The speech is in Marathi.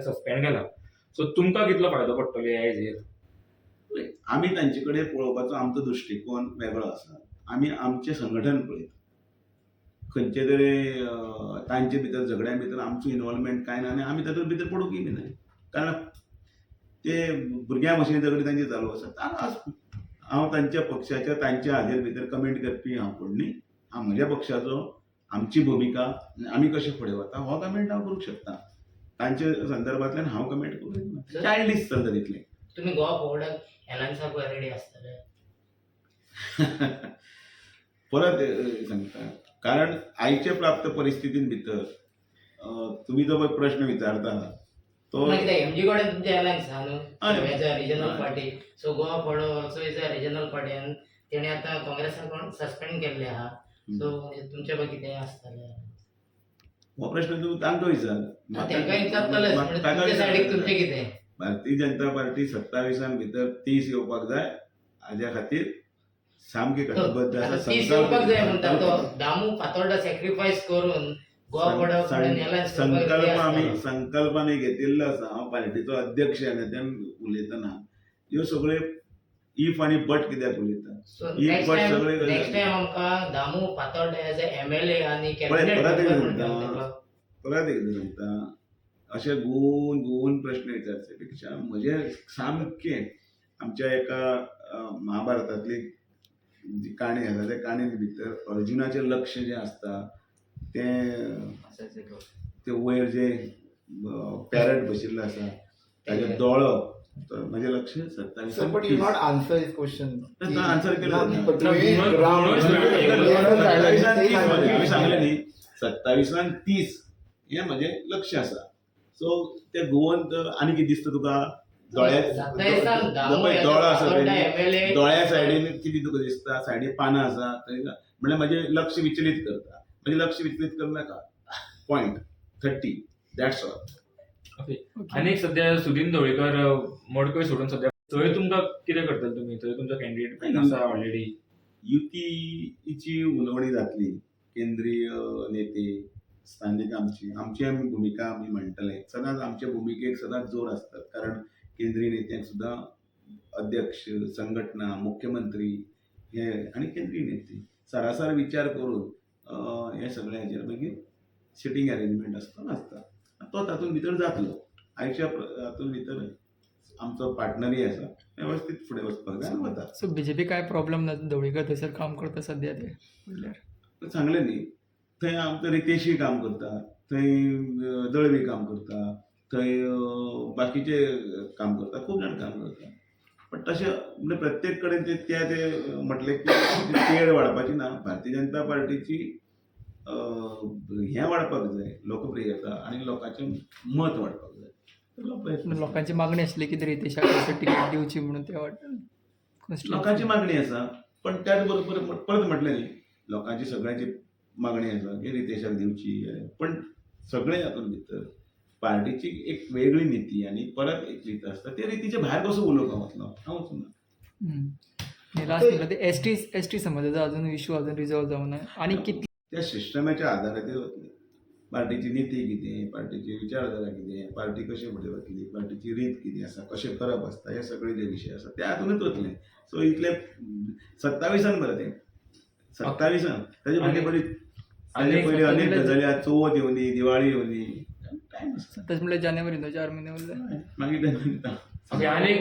सस्पेंड केला. सो तुमकां कितलो फायदो पडटलो ह्या हेजेर? आमी तांचे कडेन पळोवपाचो आमचो दृश्टिकोन वेगळो आसा. आमी आमचें संघटन पळयता. खंयचे तरी तांचे भितर झगड्या भितर आमचो इनवॉल्वमेंट कांय ना आनी आमी तातूंत भितर पडूंकय बी ना. कारण ते भुरग्यां भशेन झगडी तांची चालू आसा. चालू आसूं. हांव तांच्या पक्षाच्या तांच्या हाजेर भितर कमेंट करपी हांव कोण न्ही. हांव म्हज्या पक्षाचो आमची भुमिका आमी कशे फुडें वता हो कमेंट हांव करूंक शकता. तांचे संदर्भांतल्यान हांव कमेंट करूंक ना. चायल्डीश चलता तितलें. तुम्ही गोवा फॉरवर्डाक एलायन्साक रेडी आसतले? परत सांगता कारण आयच्या प्राप्त परिस्थितीन भितर तुम्ही जो प्रश्न विचारता तो एमजी कडेन तुमच्या एलायन्स आहा न्हू as a regional party. So Goa forward also is a regional party आनी तेणे आतां काँग्रेसाक सस्पेंड केल्ले आहा. सो तुमचे पळय कितें आसतलें? हो प्रश्न तूं तांकां विचार. तांकां विचारतलेच म्हणजे तुमचे सायडीक तुमचें कितें? भारतीय जनता पार्टी 27 भितर 30 येवपाक जाय हाज्या खातीर सामकी कटिबद्ध आसा. 30 येवपाक जाय म्हणटा तो दामू फातोर्डा सॅक्रिफायस करून गोवा फॉरवर्ड कडेन एलायन्स संकल्प आमी घेतिल्लो आसा. हांव पार्टीचो अध्यक्ष नेत्यान उलयतना ह्यो सगळ्यो इफ आनी बट कित्याक उलयता. इफ बट सगळे नेक्स्ट टाइम आमकां Damu Fatorda as a MLA आनी परत कॅबिनेट एकदां सांगता अशे गुवन प्रश्न विचारचे पेक्षा म्हजे सामकें आमच्या एका महाभारतांतली जी काणी आसा त्या काणये भितर अर्जुनाचें लक्ष जें आसता ते वयर जे पॅरट बशिल्लो आसा ताजे दोळो म्हजें लक्ष 27. But you not answer his question. Answer केलो हांवें सांगलें न्ही 27 30 हें म्हजें लक्ष आसा. सो ते गोवन आनी कितें दिसता तुका दोळो आसा दोळ्या सायडीन कितें तुका दिसता सायडीन पानां आसा म्हणल्यार म्हजें लक्ष विचलीत करता. म्हजें लक्ष विचलीत करनाका. Point 30 that's all. ओके. आनी सध्या सुदीन ढवळीकर मडकय सोडून सध्या थंय तुमकां कितें करतले तुमी? थंय तुमचो कॅन्डिडेट आसा ऑलरेडी. युतीची उलोवणी जातली. केंद्रीय नेते स्थानिक आमची भुमिका आमी म्हणटले. सदांच आमचे भुमिकेक सदांच जोर आसतात. कारण केंद्रीय नेत्यांक सुद्दां अध्यक्ष संघटना मुख्यमंत्री हे आनी केंद्रीय नेते सरासर विचार करून हे सगळे हाजेर मागीर सिटींग अरेंजमेंट आसता तो तातूंत भितर जातलो. आयच्या हातूंत भितर आमचो पार्टनरय आसा वेवस्थीत फुडें वचपाक जाय आनी वता. सो बीजेपी काय प्रॉब्लेम ना ढवळीकर थंयसर काम करता सध्या ते म्हणल्यार सांगलें न्ही थंय आमचो रितेशूय काम करता. थंय दळवी काम करता. थंय बाकीचे काम करता. खूब जाण काम करता. पण तशें म्हणजे प्रत्येक कडेन ते म्हटलें की तेड वाडपाची ना. भारतीय जनता पार्टीची हें वाडपाक जाय लोकप्रियता आनी लोकांचें मत वाडपाक जाय. लोकांची मागणी आसली की रितेशाक तिकेट दिवची म्हणून ते लोकांची मागणी आसा. पण त्याच बरोबर परत म्हटलें न्ही लोकांची सगळ्यांची मागणी आसा की रितेशाक दिवची. पण सगळे हातूंत भितर पार्टीची एक वेगळी नीती आनी परत एक रीत आसता. त्या रितीचे भायर कसो उलोवपाक वतलो हांव वचूना. लास्ट म्हणल्यार ते एसटी समाजाचो अजून इश्यू अजून रिजॉल्व जावना आनी कितले त्या सिस्टमाच्या आदाराचेर वतले. पार्टीची नीती कितें पार्टीची विचारधारा कितें पार्टी कशी फुडें वतली पार्टीची रीत कितें आसा कशें करप आसता हे सगळे जे विशय आसा ते हातूंतूच वतले. सो इतले 27 मरे ते 27 ताजे पयलीं अनेक गजाली चवथ येवनी दिवाळी येवनी टायम आसता. म्हणल्यार जानेवारी 4 महिने उरले मागीर ओके. आनी